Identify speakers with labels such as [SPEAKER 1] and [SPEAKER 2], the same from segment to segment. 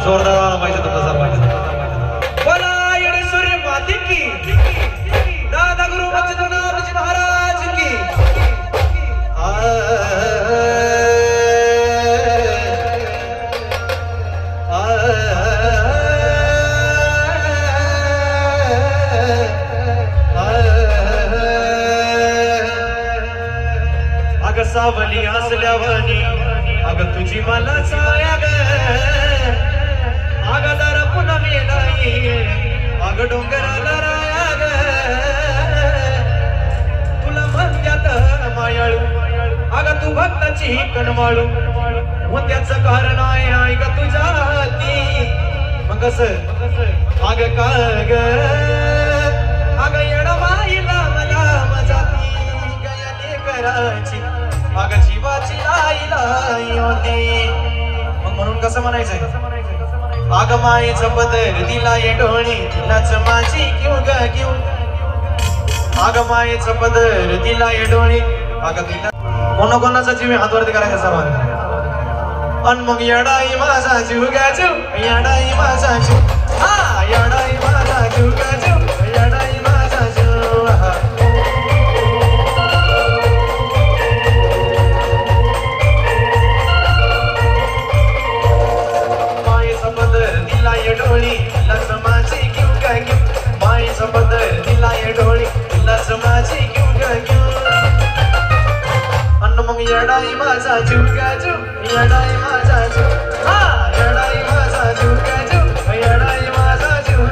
[SPEAKER 1] जोरदार आवाज पाहिजे तुमचा सर्वांचा. बोला येडेश्वरी माती की, दादा गुरु बचतनाथजी महाराज की. अग सावली असल्यावानी अग तुझी मला छाया ग, अग दर पुन्हा नाही अग डोंगराला राया ग. तुला म्हणत्यात मायाळू अग तू भक्ताची कणवाळू, त्याचं कारण आहे ग तुझ्या हाती. मग कसं अग का ग अग येडवाईला मला मजाती गयाने करायची अग जीवाची लाई लाई होती. मग म्हणून कसं म्हणायचंय अग मायेचं पदर दिला ये डोळी तिलाच माझी घेऊ ग घेऊ. अग मायेचं पदर दिला ये डोळी अग तिला कोणाकोणाचा जीव हातवरती करायचा सर्वांना. अन मग येडाई माझा जीव ग जीव, येडाई माझा जीव, हा येडाई माझा जीव ग जीव, येडाई माझा जीव. मायेचा पदर दिला ये डोळी लस माझी घेऊ ग घेऊ. मायेचा पदर दिला ये डोळी लस माझी घेऊ ग घेऊ. अन मग येडाई माझा जीव ग जीव, येडाई माझा जीव, हा येडाई माझा जीव ग जीव, येडाई माझा जीव.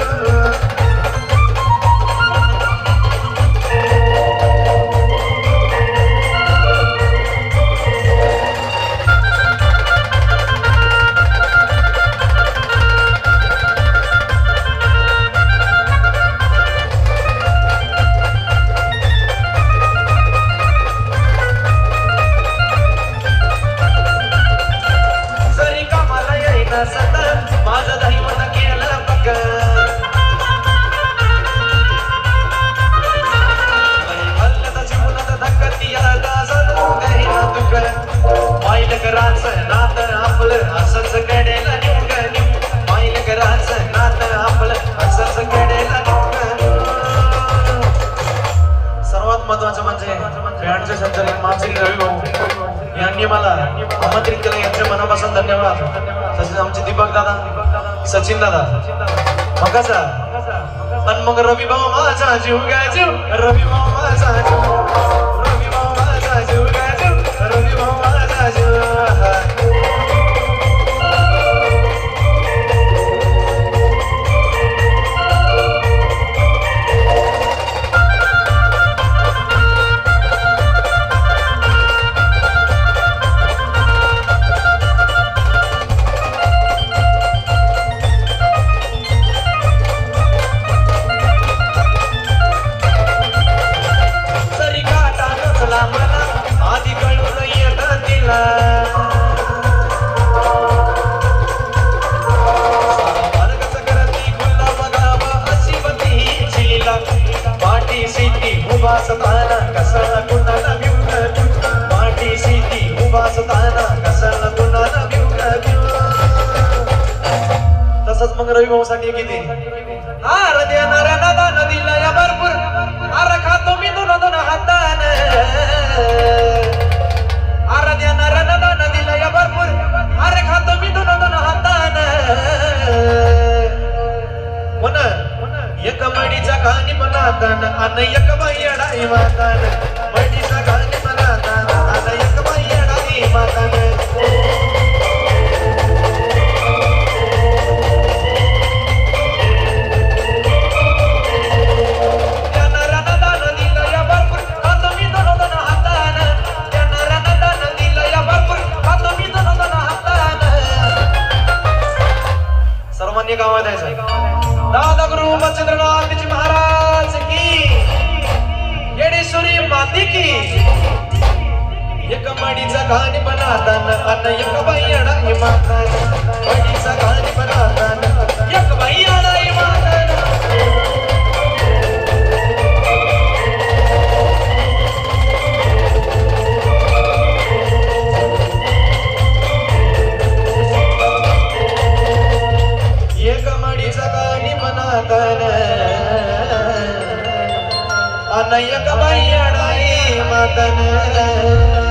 [SPEAKER 1] माझं दैवत केलं बघ, भल्लत जीवनात धक्कती आला जणू काही ना दुःख. माईल करायचं नात आपलं असंच कडेल निवग निव. माईल करायचं नात आपलं असंच कडेल निवग. सर्वात महत्वाचं म्हणजे बँडचे संचालक मानसिक रवी भाऊ यांनी मला आमंत्रित केलं, यांच्या मनापासून धन्यवाद. तसेच आमचे दीपक दादा, सचिन दादा, मग कसा आणि मग रवी भाऊ माझा जीव ग जीव, रवी भाऊ माझा जीव, रवी भाऊ माझा जीव ग जीव, रवी भाऊ माझा जीव. आधी कळून येत तिला मार्गच करती गुलाब गाव अशी बती चिलीला. पाठी शेती उभा असताना कसाला कुणाला भिऊ ग भिऊ. पाठी शेती उभा असताना कसाला कुणाला भिऊ ग भिऊ. तसंच मग रवी भाऊ साठी किती आर देणाऱ्या नदा नदीला या भरपूर आर खातो मी दोन दोन हातान. आर देणाऱ्या नदा नदीला या भरपूर आर खातो मी दोन दोन हातान. कोण एक मडीचा कहाणी बनातान आणि एक बाई अडाई मातान. मडीचा कहाणी बनातान आणि एक बाई अडाई मातान. सर्वांनी गावात यायचं. दादा गुरु बचतनाथजी महाराज की, येडेश्वरी माती की. एक मडीचा कहाणी बनातान आणि एक बाई अडाई मातान. मडीचा कहाणी बनातान एक बाई अडाई मातान. एक बाई अडाई मदन